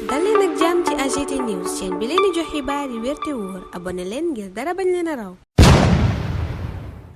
dal leen ak jàmm ci AGT News chaîne bi leen di jox xibaar yi wér te wóor abonné leen ngir dara bañ leen a raw.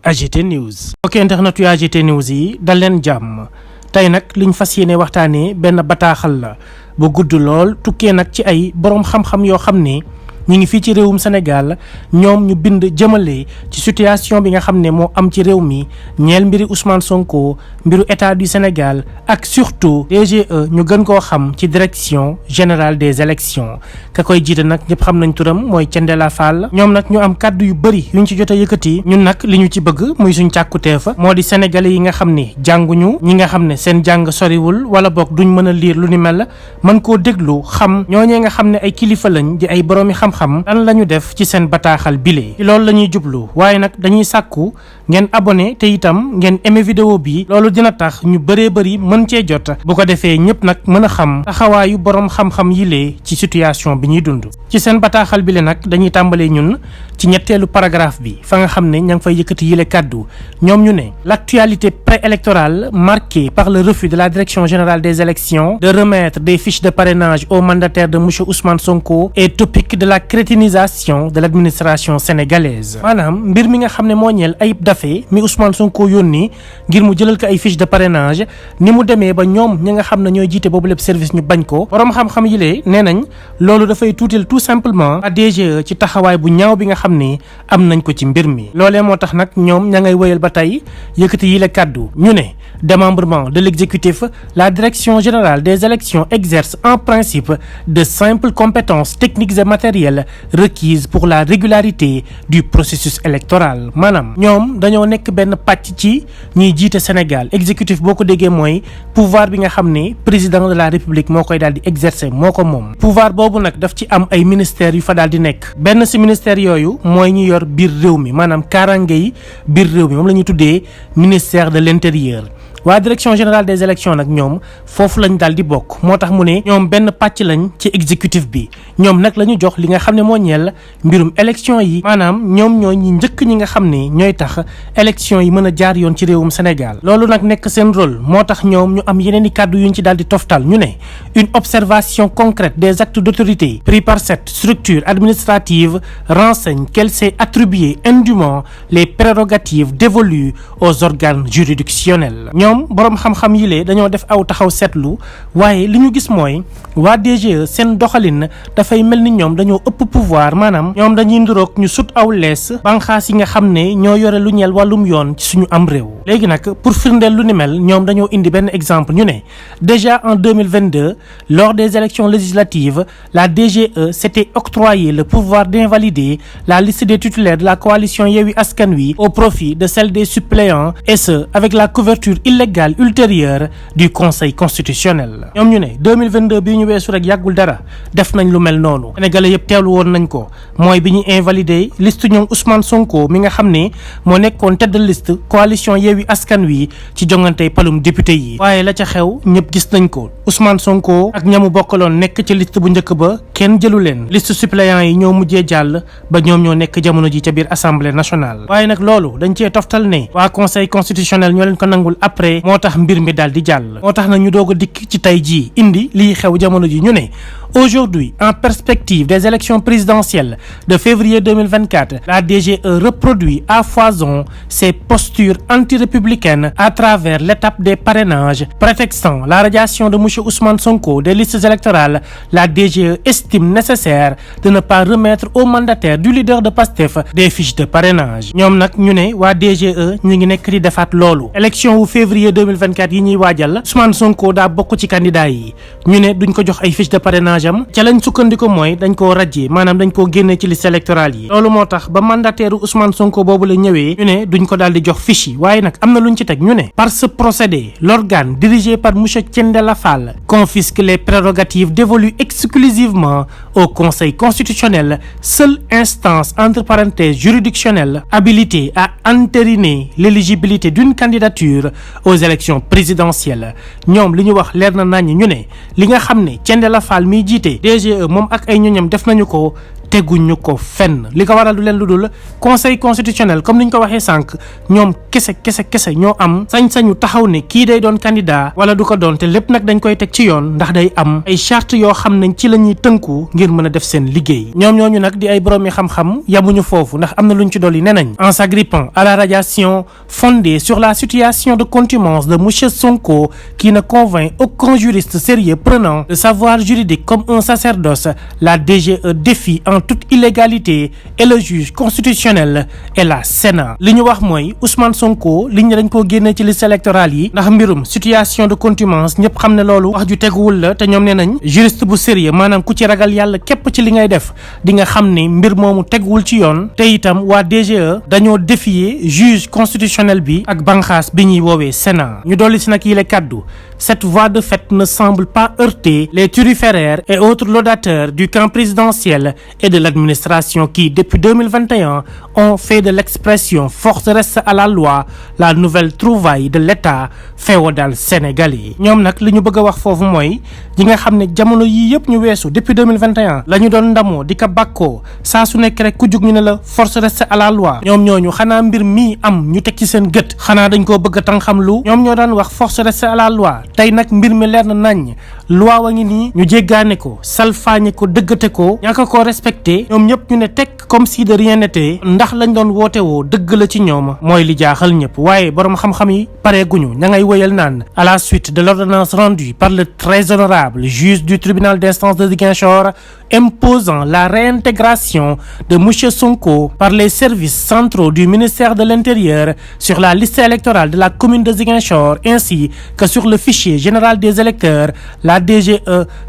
AGT News. ok internet yu AGT News yi dal leen jàmm tey nag liñ fas yéene waxtaanee benn bataaxal la bu gudd lool tukkee nag ci ay boroom xam-xam yoo xam ne ñi ngi fii ci réewum Sénégal ñoom ñu bind jëmale ci situation bi nga xam ne moo am ci réew mi ñeel mbiri Ousmane Sonko mbiru état du Sénégal ak surtout DGE ñu gën koo xam ci direction générale des élections ka koy jiite nag ñëpp xam nañ turam mooy Thiendella Fall ñoom nag ñu am kàddu yu bëri yuñ ci jot a yëkkati ñun nag li ñu ci bëgg muy suñ càkkuteef moo di sénégalais yi nga xam ne jànguñu ñi nga xam ne seen jàng soriwul wala boog duñ mën a lire lu ni mel mën koo déglu xam ñooñee nga xam ne ay kilifa lañ di ay boroomi xam lan la ñu def ci seen bataaxal bile ci loolu la ñuy jublu waaye nag dañuy sàkku ngeen abonné te itam ngeen aimé vidéo bi loolu dina tax ñu bëree bëri mën cee jot bu ko defee ñëpp nag mën a xam taxawaayu boroom xam-xam yile ci situation bi ñuy dund. ci seen bataaxal bile nag dañuy tàmbalee ñun ci ñetteelu paragraphe bi fa nga xam ne ña ngi fay yëkkati yile kàddu ñoom ñu ne l'actualité préélectorale marquée par le refus de la direction générale des élections de remettre des fiches de parrainage aux mandataires de monsieur Ousmane Sonko est typique de la crétinisation de l'administration sénégalaise. maanaam mbir mi nga xam ne moo ñeel Ayib Daffé mi Ousmane Sonko yónni ngir mu jëlal ko ay fiche de parrainage ni mu demee ba ñoom ñi nga xam ne ñooy jiite boobu lépp service ñu bañ ko borom xam-xam yi lee nee nañ loolu dafay tuutil tout simplement à DGE ci taxawaay bu ñaaw bi nga xam ne am nañ ko ci mbir mi. loolee moo tax nag ñoom ña ngay wëyal ba tey yëkkati yi la kàddu ñu ne démembrement de l'exécutif la direction générale des élections exerce en principe de simples compétences techniques et matérielles requises pour la régularité du processus électoral. maanaam ñoom dañoo nekk benn pàcc ci ñiy jiite Sénégal exécutif boo ko déggee mooy pouvoir bi nga xam ne président de la république moo koy daal di exercer moo ko moom. pouvoir boobu nag daf ci am ay ministères yu fa daal di nekk benn ci ministères yooyu mooy ñu yor biir réew mi maanaam kaaraange yi biir réew mi moom la ñuy tuddee ministère de l'intérieur. waa direction générale des élections nag ñoom foofu lañ daal di bokk moo tax mu ne ñoom benn pàcc lañ ci exécutif bi ñoom nag la ñu jox li nga xam ne moo ñeel mbirum élection yi maanaam ñoom ñooy ñi njëkk ñi nga xam ne ñooy tax élection yi mën a jaar yoon ci réewum Sénégal loolu nag nekk seen rôle moo tax ñoom ñu am yeneen i kàddu yuñ ci daal di toftal ñu ne une observation concrète des actes d'autorité pris par cette structure administrative renseigne qu'elle s'est attribué indûment les prérogatives dévolues aux organes juridictionnels. boroom xam-xam yi lee dañoo def aw taxaw seetlu waaye li ñu gis mooy waa DGE seen doxalin dafay mel ni ñoom dañoo ëpp pouvoir maanaam ñoom dañuy nduroog ñu sut aw lees banxaas yi nga xam ne ñoo yore lu ñeel wàllum yoon ci suñu am réew. léegi nag pour firndeel lu ni mel ñoom dañoo indi benn exemple ñu ne déjà en 2022 lors des élections législatives la DGE s'était octroyé le pouvoir d'invalider la liste des titulaires de la coalition Yewwi Askan Wi au profit de celle des suppléants et ce avec la couverture illégale ultérieure du Conseil constitutionnel. ñoom ñu ne 2022 bii ñu weesu rek yàggul dara def nañ lu mel noonu sénégalais yëpp teewlu woon nañ ko mooy bi ñu invalider liste ñoom Ousmane Sonko mi nga xam ne moo nekkoon tête de liste coalition Yewwi Askan Wi ci jongante palum député yi waaye la ca xew ñëpp gis nañ ko Ousmane Sonko ak ñamu bokkaloon nekk ci liste bu njëkk ba kenn jëlu leen liste suppléants yi ñoo mujjee jàll ba ñoom ñoo nekk jamono ji ca biir assemblée nationale waaye nag loolu dañ cee toftal ne waa conseil constitutionnel ñoo leen ko nangul après moo tax mbir mi daal di jàll moo tax na ñu doog a dikk ci tey jii indi lii xew jamono ji ñu ne aujourd'hui en perspective des élections présidentielles de février 2024 la DGE reproduit à foison ses postures anti-républicaines à travers l'étape des parrainages prétextant la radiation de monsieur Ousmane Sonko des listes électorales la DGE estime nécessaire de ne pas remettre aux mandataires du leader de PASTEF des fiches de parrainage ñoom nag ñu ne waa DGE ñu ngi nekk di defaat loolu élection wu février 2024 yi ñuy waajal Ousmane Sonko daa bokk ci candidat yi ñu ne duñ ko jox ay fiches de parrainage am ca lañ sukkandiku mooy dañ koo rajjee maanaam dañ koo génnee ci liste électorale yi loolu moo tax ba mandataire Ousmane Sonko boobu la ñëwee ñu ne duñ ko daal di jox fiche yi waaye nag am na luñ ci teg ñu ne par ce procédé l'organe dirigé par monsieur Thiendella Fall confisque les prérogatives dévolues exclusivement au Conseil constitutionnel seule instance entre parenthèses juridictionnelle habilitée à entériner l'éligibilité d'une candidature aux élections présidentielles ñoom li ñu wax leer na nañ ñu ne li nga xam ne Thiendella Fall miy jiite DGE moom ak ay ñoñam def nañu ko teguñu ko fenn li ko waral du leen lu dul conseil constitutionnel comme ni ñu ko waxee sànq ñoom kese ñoo am sañ-sañu taxaw ne kii day doon candidat wala du ko doon te lépp nag dañ koy teg ci yoon ndax day am ay charte yoo xam nañ ci la ñuy tënku ngir mën a def seen liggéey ñoom ñooñu nag di ay boroomi xam-xam yamuñu foofu ndax am na luñ ci dolli nee nañ en s'agrippant à la radiation fondée sur la situation de contumace de monsieur Sonko qui ne convainc aucun juriste sérieux prenant le savoir juridique comme un sacerdoce, la DGE défie en toute illégalité et le juge constitutionnel et la Sénat li ñu wax mooy Ousmane Sonko liñ ne dañ koo génnee ci liste électorale yi ndax mbirum situation de contumace ñëpp xam ne loolu wax ju teguwul la te ñoom nee nañ juriste bu sérieux maanaam ku ci ragal yàlla képp ci li ngay def di nga xam ne mbir moomu teguwul ci yoon te itam waa DGE dañoo défier juge constitutionnel bi ak banxaas bi ñuy woowee Sénat ñu dolli si nag yile kàddu cette voie de fait ne semble pas heurter les turiféraires et autres laudateurs du camp présidentiel et de l'administration qui, depuis 2021, ont fait de l'expression « force reste à la loi » la nouvelle trouvaille de l'État féodal sénégalais. ñoom nag li ñu bëgg a wax foofu mooy ñi nga xam ne jamono yii yëpp ñu weesu depuis 2021 la ñu doon ndamoo di ko bàkkoo saa su nekk rek ku jug ñu ne la force reste à la loi ñoom ñooñu xanaa mbir mii am ñu teg ci seen gët xanaa dañ koo bëgg a tàng xam lu ñoom ñoo daan wax force reste à la loi tey nag mbir mi leer na nañ loi wa ngi nii ñu jéggaane ko salfaañe ko dëggate ko ñàkk koo respecté ñoom ñëpp ñu ne teg comme si de rien n'était ndax lañ doon woote woo dëgg la ci ñoom mooy li jaaxal ñëpp waaye borom xam-xam yi pareeguñu ña ngay wëyal naan à la suite de l'ordonnance rendue par le très honorable juge du tribunal d'instance de Ziguinchor imposant la réintégration de monsieur Sonko par les services centraux du ministère de l'Intérieur sur la liste électorale de la commune de Ziguinchor ainsi que sur le fichier général des électeurs, la DGE,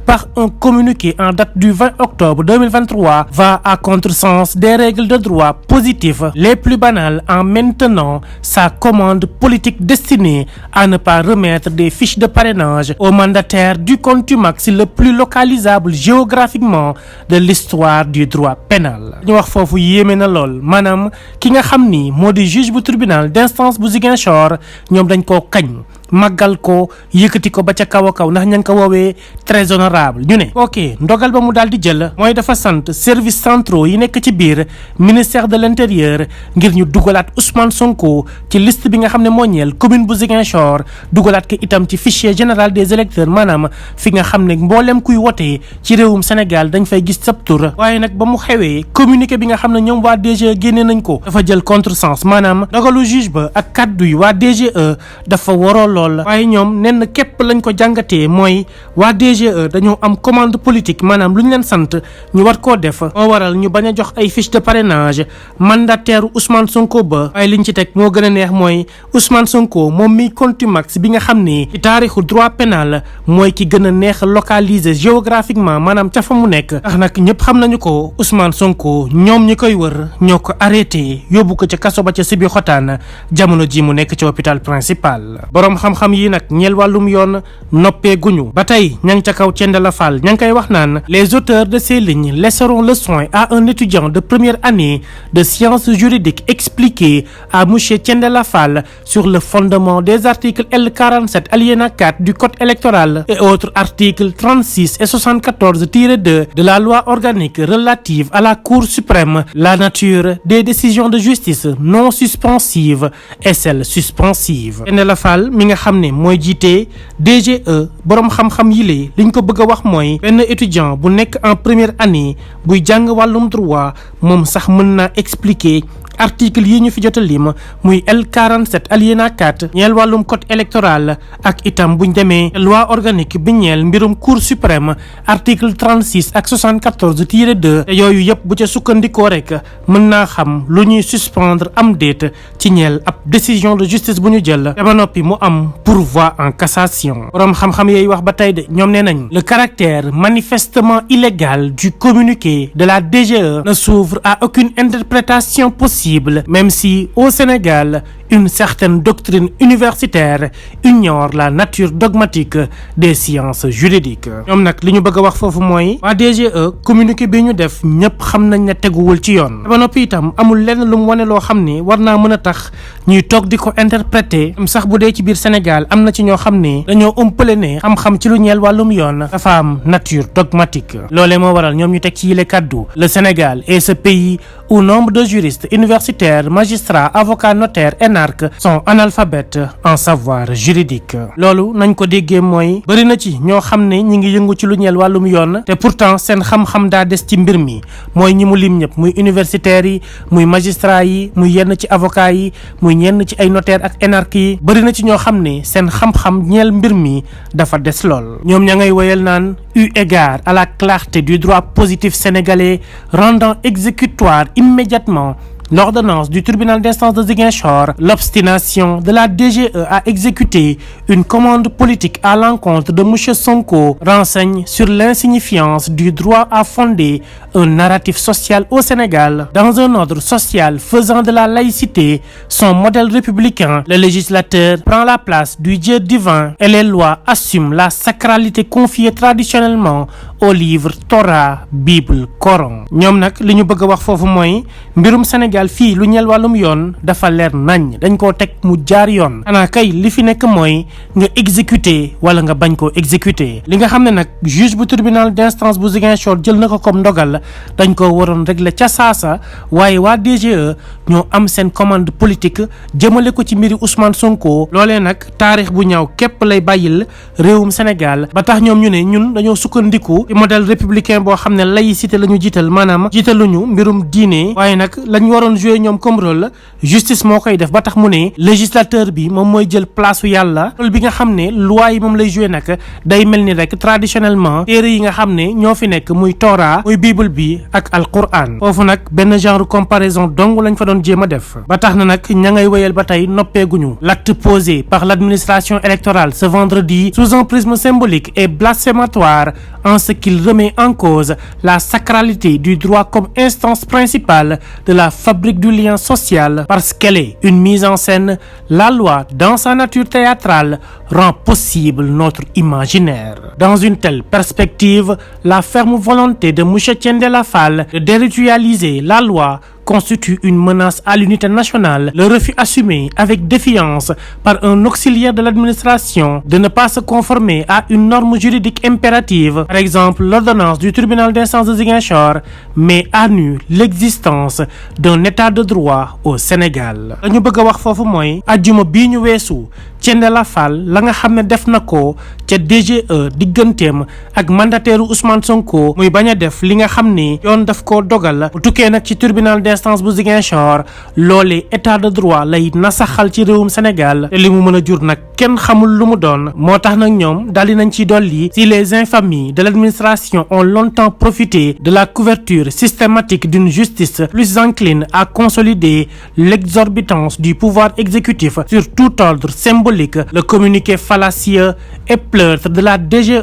par un communiqué en date du 20 octobre 2023, va à contresens des règles de droit positif les plus banales en maintenant sa commande politique destinée à ne pas remettre des fiches de parrainage aux mandataires du contumax le plus localisable géographiquement de l'histoire du droit pénal. ñu wax foofu yéeme na lool maanaam ki nga xam ni moo di juge bu tribunal d'instance bu Ziguinchor ñoom dañ koo kañ màggal ko yëkkati ko ba ca kaw a kaw ndax ña ngi ko woowee très honorable ñu ne ok ndogal ba mu daal di jël mooy dafa sant services centraux yi nekk ci biir ministère de l'intérieur ngir ñu dugalaat Ousmane Sonko ci liste bi nga xam ne moo ñeel commune bu Ziguinchor dugalaat ko itam ci fichier général des électeurs maanaam fi nga xam ne mboolem kuy wotee ci réewum Sénégal dañ fay gis sab tur waaye nag ba mu xewee communiqué bi nga xam ne ñoom waa DGE génnee nañ ko dafa jël contresens maanaam ndogalu juge ba ak kaddu yi waa DGE dafa waroo lool waaye ñoom nenn képp lañ ko jàngatee mooy waa DGE dañoo am commande politique maanaam lu ñu leen sant ñu war koo def moo waral ñu bañ a jox ay fiche de parrainage mandataire Ousmane Sonko ba waaye liñ ci teg moo gën a neex mooy Ousmane Sonko moom miy contumax bi nga xam ne ci taarixu droit pénal mooy ki gën a neex localiser géographiquement maanaam ca fa mu nekk ndax nag ñëpp xam nañu ko Ousmane Sonko ñoom ñi koy wër ñoo ko arrêté yóbbu ko ca kaso ba ca Sibi Xotaan jamono ji mu nekk ci hôpital principal borom xam-xam yi nag ñeel wàllum yoon noppee guñu ba tey ña ngi ca kaw Thiendella Fall ña ngi koy wax naan les auteurs de ces lignes laisseront le soin à un étudiant de première année de sciences juridiques expliquer à monsieur Thiendella Fall sur le fondement des articles L47 alinéa 4 du code électoral et autres articles 36 et 74-2 de la loi organique relative à la Cour suprême la nature des décisions de justice non suspensives et celles suspensives. Thiendella Fall mi nga xam ne mooy jiite DGE borom xam-xam yile liñ ko bëgg a wax mooy benn étudiant bu nekk en première année buy jàng wàllum droit moom sax mën naa expliquer article yi ñu fi jot a lim muy L47 alinéa 4 ñeel wàllum code électoral ak itam buñ demee loi organique bi ñeel mbirum cour suprême article 36 ak 74-2 te yooyu yëpp bu ca sukkandikoo rek mën naa xam lu ñuy suspendre am déet ci ñeel ab décision de justice bu ñu jël te ba noppi mu am pourvoi en cassation borom xam-xam yooyu wax ba tey de ñoom nee nañ le caractère manifestement illégal du communiqué de la DGE ne s'ouvre à aucune interprétation possible même si au Sénégal une certaine doctrine universitaire ignore la nature dogmatique des sciences juridiques. ñoom nag li ñu bëgg a wax foofu mooy waa DGE communiqué bi ñu def ñëpp xam nañ ne teguwul ci yoon ba noppi itam amul lenn lu mu wane loo xam ne war naa mën a tax ñuy toog di ko interpréter sax bu dee ci biir Sénégal am na ci ñoo xam ne dañoo ëmpale ne xam-xam ci lu ñeel wàllum yoon dafa am nature dogmatique. loolee moo waral ñoom ñu teg ci yile kàddu le Sénégal est ce pays où nombre de juristes universitaires magistrats avocats notaires énarques sont analphabètes en savoir juridique. loolu nañ ko déggee mooy bëri na ci ñoo xam ne ñi ngi yëngu ci lu ñeel wàllum yoon te pourtant seen xam-xam daa des ci mbir mi mooy ñi mu lim ñëpp muy universitaires yi muy magistrats yi muy yenn ci avocats yi muy ñenn ci ay notaires ak énarques yi bëri na ci ñoo xam ne seen xam-xam ñeel mbir mi dafa des lool. ñoom ña ngay woyal naan eu égard à la clarté du droit positif sénégalais rendant exécutoire immédiatement l'ordonnance du tribunal d'instance de Ziguinchor, l'obstination de la DGE à exécuter une commande politique à l'encontre de monsieur Sonko renseigne sur l'insignifiance du droit à fonder un narratif social au Sénégal dans un ordre social faisant de la laïcité son modèle républicain. Le législateur prend la place du Dieu divin et les lois assument la sacralité confiée traditionnellement aux livres Torah, Bible, Coran. ñoom nag li ñu bëgg a wax foofu mooy mbirum Sénégal fii lu ñeel wàllum yoon dafa leer nañ dañ koo teg mu jaar yoon xanaa kay li fi nekk mooy nga exécuter wala nga bañ koo exécuter li nga xam ne nag juge bu tribunal d'instance bu Ziguinchor jël na ko comme ndogal dañ ko waroon régler ca saasa waaye waa DGE ñoo am seen commande politique jëmale ko ci mbiri Ousmane Sonko loolee nag taarix bu ñaaw képp lay bàyyil réewum Sénégal ba tax ñoom ñu ne ñun dañoo sukkandiku ci modèle républicain boo xam ne laïcité la ñu jiital maanaam jiitaluñu mbirum diine waaye nag lañ waroon jouer ñoom comme rôle justice moo koy def ba tax mu ne législateur bi moom mooy jël place u yàlla rôle bi nga xam ne loi yi moom lay jouer nag day mel ni rek traditionnellement téere yi nga xam ne ñoo fi nekk muy Torah muy Bible bi ak Alquran foofu nag benn genre comparaison dong lañ fa doon jéem a def ba tax na nag ña ngay wéyal ba tey noppeeguñu l'acte posé par l'administration électorale ce vendredi sous un prisme symbolique est blasphématoire en ce qu'il remet en cause la sacralité du droit comme instance principale de la fabrique du lien social parce qu'elle est une mise en scène. La loi, dans sa nature théâtrale, rend possible notre imaginaire. Dans une telle perspective, la ferme volonté de monsieur Thiendella Fall de déritualiser la loi constitue une menace à l'unité nationale. Le refus assumé avec défiance par un auxiliaire de l'administration de ne pas se conformer à une norme juridique impérative, par exemple l'ordonnance du tribunal d'instance de Ziguinchor, met à nu l'existence d'un état de droit au Sénégal. dañu bëgg a wax foofu mooy ajjuma bii ñu weesu Thiendella Fall la nga xam ne def na ko ca DGE digganteem ak mandataire Ousmane Sonko muy bañ a def li nga xam ne yoon daf koo dogal bu tukkee nag ci tribunal d'instance bu Ziguinchor loolee état de droit lay nasaxal ci réewum Sénégal te li mu mën a jur nag kenn xamul lu mu doon moo tax nag ñoom daal di nañ ci dolli si les infamies de l'administration ont longtemps profité de la couverture systématique d'une justice plus encline à consolider l'exorbitance du pouvoir exécutif sur tout ordre symbolique. Le communiqué fallacieux et pleutre de la DGE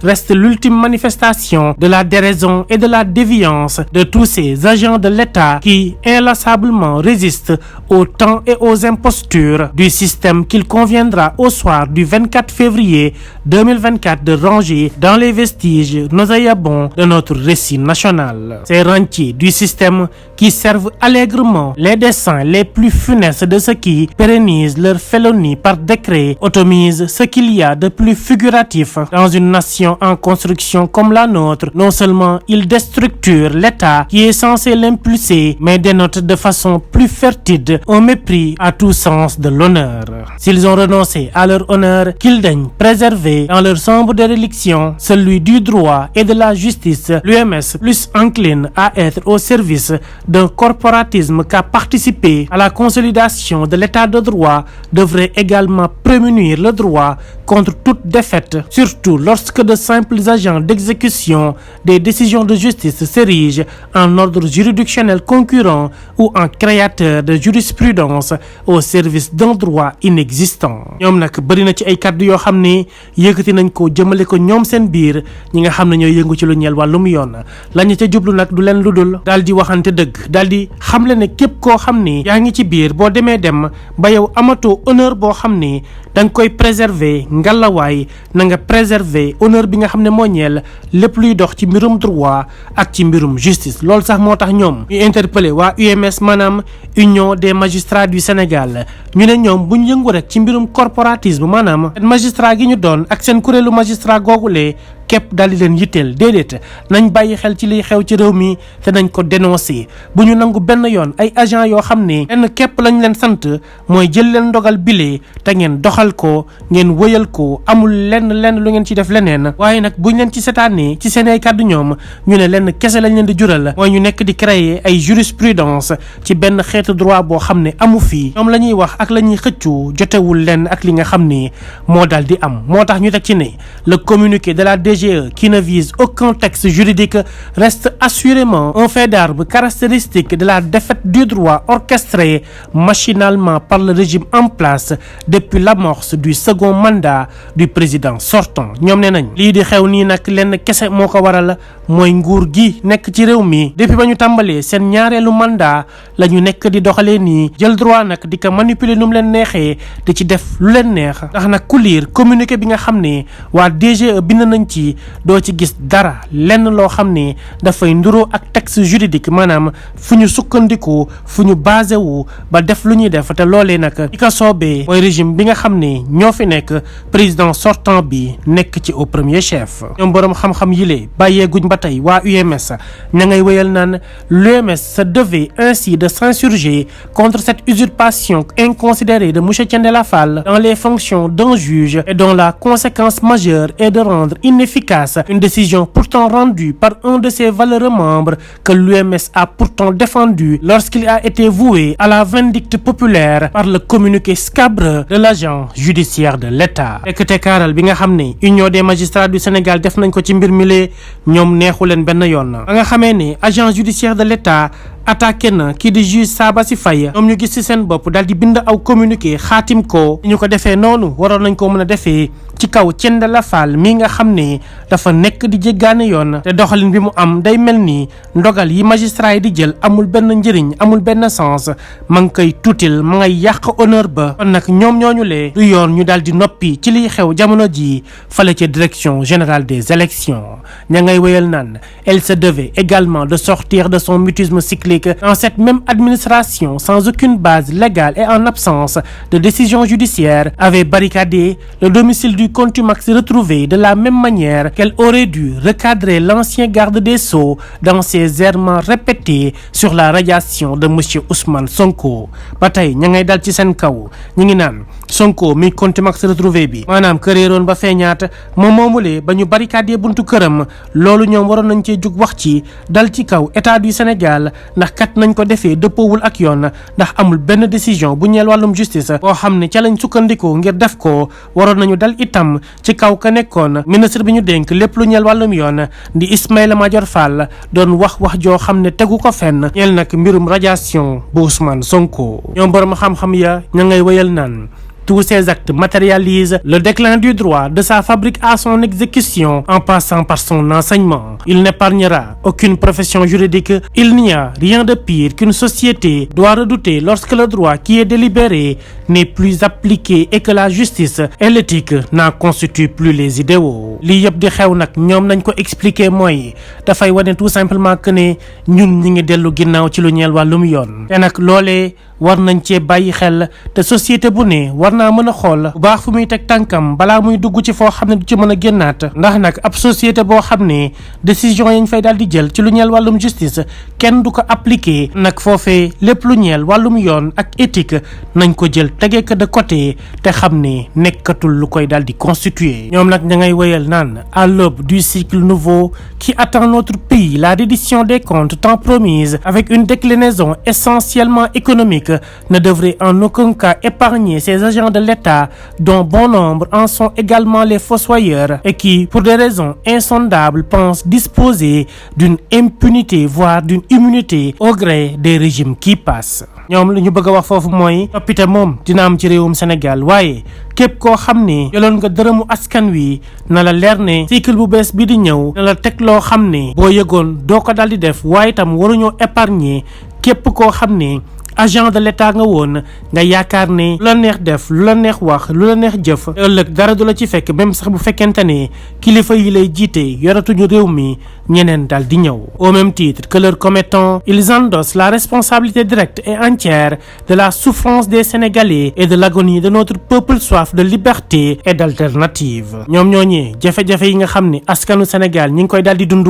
reste l'ultime manifestation de la déraison et de la déviance de tous ces agents de l'État qui inlassablement résistent au temps et aux impostures du système qu'il conviendra au soir du 24 février 2024 de ranger dans les vestiges nauséabonds de notre récit national. Ces rentiers du système qui servent allègrement les desseins les plus funestes de ceux qui pérennisent leur félonie par décret automise ce qu'il y a de plus figuratif dans une nation en construction comme la nôtre. Non seulement il déstructure l'État qui est censé l'impulser, mais dénote de façon plus fertile un mépris à tout sens de l'honneur. S'ils ont renoncé à leur honneur, qu'ils daignent préserver dans leur sombre déréliction celui du droit et de la justice. L'UMS, plus encline à être au service d'un corporatisme qu'à participer à la consolidation de l'état de droit, devrait également prémunir le droit contre toute défaite, surtout lorsque de simples agents d'exécution des décisions de justice s'érigent en ordre juridictionnel concurrent ou en créateur de jurisprudence au service d'un droit inexistant. ñoom nag bëri na ci ay kàddu yoo xam ne yëkkati nañ ko jëmale ko ñoom seen biir ñi nga xam ne ñooy yëngu ci lu ñeel wàllum yoon lañu ca jublu nag du leen lu dul daal di waxante dëgg daal di xamle ne képp koo xam ne yaa ngi ci biir boo demee dem ba yow amatoo honneur boo xam ne da nga koy préserver ngalawaay na nga préserver honneur bi nga xam ne moo ñeel lépp luy dox ci mbirum droit ak ci mbirum justice. loolu sax moo tax ñoom ñu interpellé waa UMS maanaam Union des magistrats du Sénégal ñu ne ñoom buñ yëngu rek ci mbirum corporatisme maanaam magistrat gi ñu doon ak seen kuréelu magistrat googulee képp daal di leen yitteel déedéet nañ bàyyi xel ci liy xew ci réew mi te nañ ko dénoncer bu ñu nangu benn yoon ay agent yoo xam ne lenn képp lañ leen sant mooy jël leen ndogal bile te ngeen doxal ko ngeen wëyal ko amul lenn lu ngeen ci def leneen. waaye nag buñ leen ci setaanee ci seen ay kàddu ñoom ñu ne lenn kese lañ leen di jural mooy ñu nekk di créer ay jurisprudence ci benn xeetu droit boo xam ne amu fii ñoom la ñuy wax ak la ñuy xëccu jotewul lenn ak li nga xam ne moo daal di am. moo tax ñu teg ci ne le communiqué de la DGE qui ne vise aucun texte juridique reste assurément un fait d'arme caractéristique de la défaite du droit orchestré machinalement par le régime en place depuis l'amorce du second mandat du président sortant. ñoom ne nañ lii di xew nii nag lenn kese moo ko waral mooy nguur gi nekk ci réew mi depuis ba ñu tàmbalee seen ñaareelu mandat la ñu nekk di doxalee nii jël droit nag di ko manipuler nu mu leen neexee di ci def lu leen neex. ndax nag ku lire communiqué bi nga xam ne waa DGE bind nañ ci doo ci gis dara lenn loo xam ne dafay nduroo ak texte juridique maanaam fu ñu sukkandiku fu ñu basé wu ba def lu ñuy def te loolee nag di ko soobee mooy régime bi nga xam ne ñoo fi nekk président sortant bi nekk ci au premier chef. ñoom boroom xam-xam yile bàyyeeguñ ba tey waa UMS ña ngay wéyal naan l'UMS se devait ainsi de s'insurger contre cette usurpation inconsidérée de monsieur Thiendella Fall dans les fonctions d'un juge et dont la conséquence majeure est de rendre inefficace une décision pourtant rendue par un de ses valeureux membres que l'UMS a pourtant défendu lorsqu'il a été voué à la vindicte populaire par le communiqué scabreux de l'agent judiciaire de l'État. te kaaral bi nga xam ne Union des magistrats du Sénégal def nañ ko ci mbir mi lee ñoom neexu leen benn yoon ba nga xamee ne agent judiciaire de l'État attaqué na kii di juge Sabassy Faye ñoom ñu gis ci seen bopp daal di bind aw communiqué xaatim ko ñu ko defee noonu waroon nañ ko mën a defee ci kaw Thiendella Fall mi nga xam ne dafa nekk di jéggaane yoon te doxalin bi mu am day mel ni ndogal yi magistrat yi di jël amul benn njëriñ amul benn sens ma ngi koy tuutil ma ngay yàq honneur ba kon nag ñoom ñooñu lee du yoon ñu daal di noppi ci liy xew jamono ji fale ca direction générale des élections ña ngay wéyal naan elle se devait également de sortir de son mutisme cyclique dans cette même administration sans aucune base légale et en absence de décision judiciaire avait barricadé le domicile du contumax retrouvé de la même manière qu'elle aurait dû recadrer l'ancien garde des Sceaux dans ses errements répétés sur la radiation de monsieur Ousmane Sonko. ba tey ña ngay dal ci seen kaw ñu ngi naan Sonko mi contumax retrouvé bi maanaam këréeroon ba feeñaat moom moomulee ba ñu barricadé buntu këram loolu ñoom waroon nañ cee jug wax ci dal ci kaw état du Sénégal ndax kat nañ ko defee dëppoowul ak yoon ndax amul benn décision bu ñeel wàllum justice boo xam ne ca lañ sukkandiku ngir def ko waroon nañu dal itam ci kaw ka nekkoon ministre bi ñu dénk lépp lu ñeel wàllum yoon di Ismaïla Madior Fall doon wax joo xam ne tegu ko fenn ñeel nag mbirum radiation bu Ousmane Sonko. ñoom borom xam-xam ya ña ngay wéyal naan tous ces actes matérialisent le déclin du droit de sa fabrique à son exécution en passant par son enseignement. Il n'épargnera aucune profession juridique. Il n'y a rien de pire qu'une société doit redouter lorsque le droit qui est délibéré n'est plus appliqué et que la justice et l'éthique n'en constituent plus les idéaux. lii yëpp di xew nag ñoom nañ ko expliquer mooy dafay wane tout simplement que ne ñun ñi ngi dellu ginnaaw ci lu ñeel wàllum yoon te nag loolee war nañ cee bàyyi xel te société bu ne war naa mën a xool bu baax fu muy teg tànkam balaa muy dugg ci foo xam ne du ci mën a génnaat ndax nag ab société boo xam ne décision yañ fay daal di jël ci lu ñeel wàllum justice kenn du ko appliquer nag foofee lépp lu ñeel wàllum yoon ak éthique nañ ko jël tegee ko de côté te xam ne nekkatul lu koy daal di constituer. ñoom nag ña ngay wéyal naan à l'aube du cycle nouveau qui attend notre pays la reddition des comptes tant promise avec une déclinaison essentiellement économique ne devrait en aucun cas épargner ces agents de l'État dont bon nombre en sont également les fossoyeurs et qui, pour des raisons insondables, pensent disposer d'une impunité voire d'une immunité au gré des régimes qui passent. ñoom li ñu bëgg a wax foofu mooy toppite moom dina am ci réewum Sénégal waaye képp koo xam ne jëloon nga dërëmu askan wi na la leer ne cycle bu bees bi di ñëw na la teg loo xam ne boo yëgoon doo ko daal di def waaye itam waruñoo épargner képp koo xam ne agent de l'état nga woon nga yaakaar ne lu la neex def lu la neex wax lu la neex jëf ëllëg dara du la ci fekk même sax bu fekkente ne kilifa yi lay jiite yoratuñu réew mi ñeneen daal di ñëw. Au même titre que leurs commettants, ils endossent la responsabilité directe et entière de la souffrance des Sénégalais et de l'agonie de notre peuple soif de liberté et d'alternative. ñoom ñooñee jafe-jafe yi nga xam ne askanu Sénégal ñi ngi koy daal di dund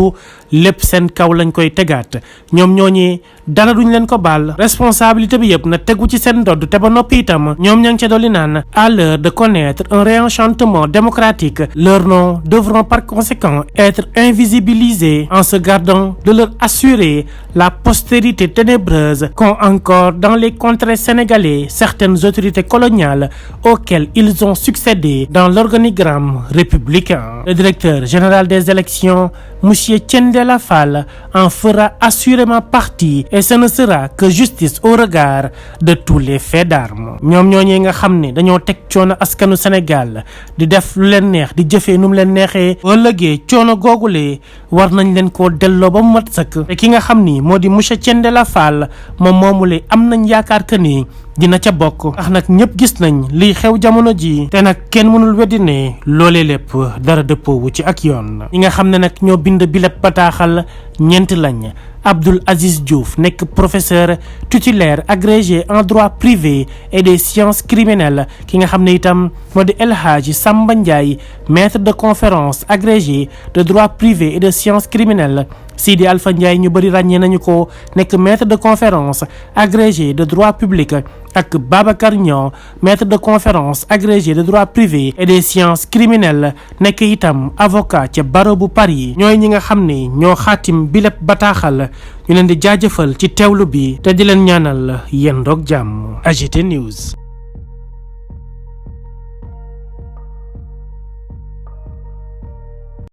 lépp seen kaw lañ koy tegaat ñoom ñooñee dara duñ leen ko baal responsabilité bi yëpp na tegu ci seen ndodd te ba noppi itam ñoom ña ngi ca dolli naan à l'heure de connaître un réenchantement démocratique leurs noms devront par conséquent être invisibilisés en se gardant de leur assurer la postérité ténébreuse qu'ont encore dans les contrées sénégalais certaines autorités coloniales auxquelles ils ont succédé dans l'organigramme républicain. Le directeur général des élections, Monsieur Thiendella Fall, en fera assurément partie et ce ne sera que justice au regard de tous les faits d'armes. ñoom ñooñee nga xam ne dañoo teg coono askanu Sénégal di def lu leen neex di jëfee nu mu leen neexee ëllëgee coono googulee war nañ leen koo delloo ba mu mat sëkk te ki nga xam ni moo di monsieur Thiendella Fall moom moomule am nañ yaakaar que ni dina ca bokk ndax nag ñëpp gis nañ liy xew jamono ji te nag kenn mënul weddi ne loolee lépp dara dëppoowu ci ak yoon. ñi nga xam ne nag ñoo bind bi lépp bataaxal ñeent lañ. Abdoul Aziz Diouf nekk professeur titulaire agrégé en droit privé et des sciences criminelles ki nga xam ne itam moo di El Hadji Samba Ndiaye maître de conférence agrégé de droit privé et de sciences criminelles. Sidi Alpha Ndiaye ñu bëri ràññee nañu ko nekk maître de conférence agrégé de droit public ak Babacar Niang maître de conférence agrégé de droit privé et des sciences criminelles nekk itam avocat ca barreau bu Paris ñooy ñi nga xam ne ñoo xaatim bi lépp bataaxal ñu leen di jaajëfal ci teewlu bi te di leen ñaanal yéen doog jàmm. AGT News.